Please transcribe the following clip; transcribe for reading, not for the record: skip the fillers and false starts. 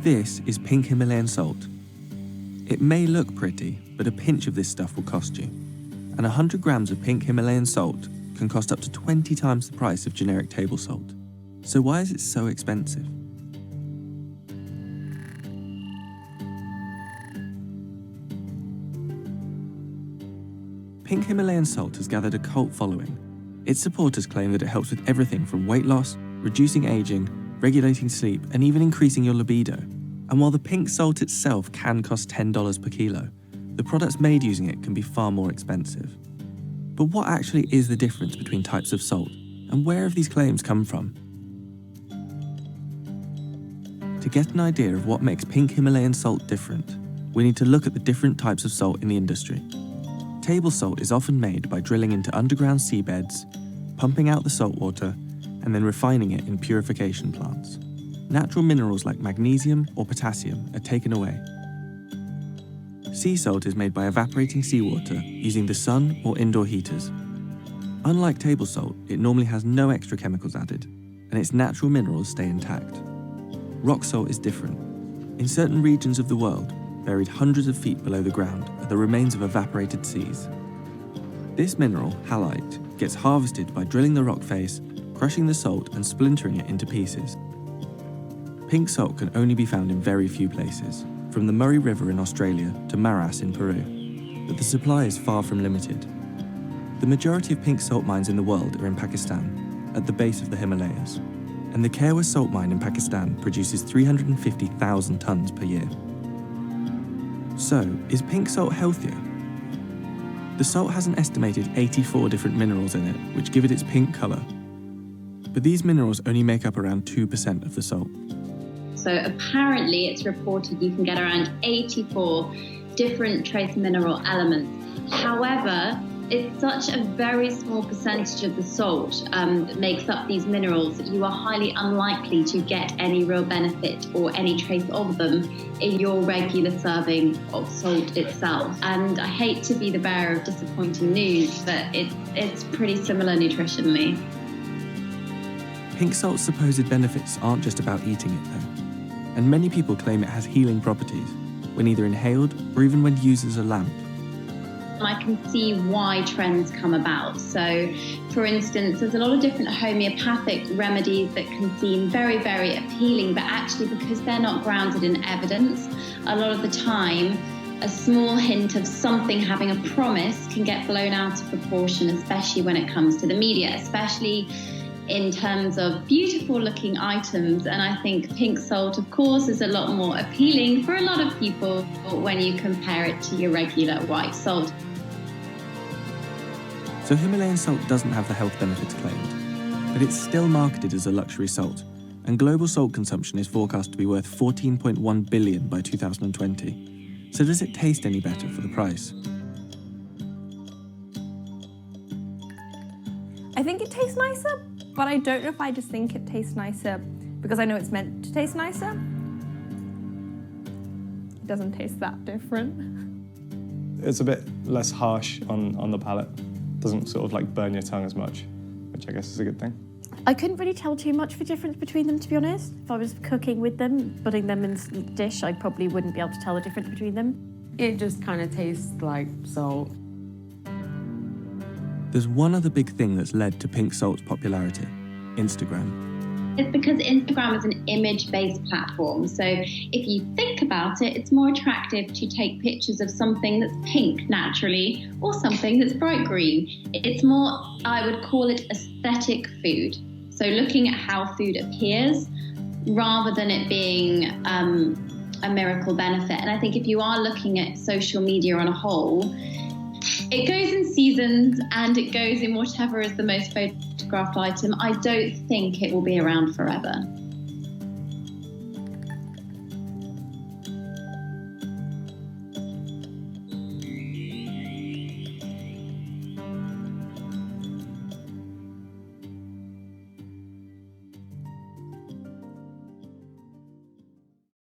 This is pink Himalayan salt. It may look pretty, but a pinch of this stuff will cost you. And 100 grams of pink Himalayan salt can cost up to 20 times the price of generic table salt. So why is it so expensive? Pink Himalayan salt has gathered a cult following. Its supporters claim that it helps with everything from weight loss, reducing aging, regulating sleep, and even increasing your libido. And while the pink salt itself can cost $10 per kilo, the products made using it can be far more expensive. But what actually is the difference between types of salt, and where have these claims come from? To get an idea of what makes pink Himalayan salt different, we need to look at the different types of salt in the industry. Table salt is often made by drilling into underground seabeds, pumping out the salt water, and then refining it in purification plants. Natural minerals like magnesium or potassium are taken away. Sea salt is made by evaporating seawater using the sun or indoor heaters. Unlike table salt, it normally has no extra chemicals added, and its natural minerals stay intact. Rock salt is different. In certain regions of the world, buried hundreds of feet below the ground, are the remains of evaporated seas. This mineral, halite, gets harvested by drilling the rock face, crushing the salt and splintering it into pieces. Pink salt can only be found in very few places, from the Murray River in Australia to Maras in Peru, but the supply is far from limited. The majority of pink salt mines in the world are in Pakistan, at the base of the Himalayas, and the Khairwar salt mine in Pakistan produces 350,000 tons per year. So, is pink salt healthier? The salt has an estimated 84 different minerals in it, which give it its pink colour. But these minerals only make up around 2% of the salt. So apparently it's reported you can get around 84 different trace mineral elements. However, it's such a very small percentage of the salt that makes up these minerals that you are highly unlikely to get any real benefit or any trace of them in your regular serving of salt itself. And I hate to be the bearer of disappointing news, but it's pretty similar nutritionally. Pink salt's supposed benefits aren't just about eating it though, and many people claim it has healing properties when either inhaled or even when used as a lamp. I can see why trends come about. So, for instance, there's a lot of different homeopathic remedies that can seem very, very appealing, but actually because they're not grounded in evidence, a lot of the time, a small hint of something having a promise can get blown out of proportion, especially when it comes to the media, especially in terms of beautiful looking items. And I think pink salt, of course, is a lot more appealing for a lot of people when you compare it to your regular white salt. So Himalayan salt doesn't have the health benefits claimed, but it's still marketed as a luxury salt, and global salt consumption is forecast to be worth $14.1 billion by 2020. So does it taste any better for the price? I think it tastes nicer, but I don't know if I just think it tastes nicer because I know it's meant to taste nicer. It doesn't taste that different. It's a bit less harsh on the palate. Doesn't sort of like burn your tongue as much, which I guess is a good thing. I couldn't really tell too much of a difference between them, to be honest. If I was cooking with them, putting them in a dish, I probably wouldn't be able to tell the difference between them. It just kind of tastes like salt. There's one other big thing that's led to pink salt's popularity: Instagram. It's because Instagram is an image-based platform. So if you think about it, it's more attractive to take pictures of something that's pink naturally or something that's bright green. It's more, I would call it aesthetic food. So looking at how food appears rather than it being a miracle benefit. And I think if you are looking at social media on a whole, it goes in seasons and it goes in whatever is the most photographed item. I don't think it will be around forever.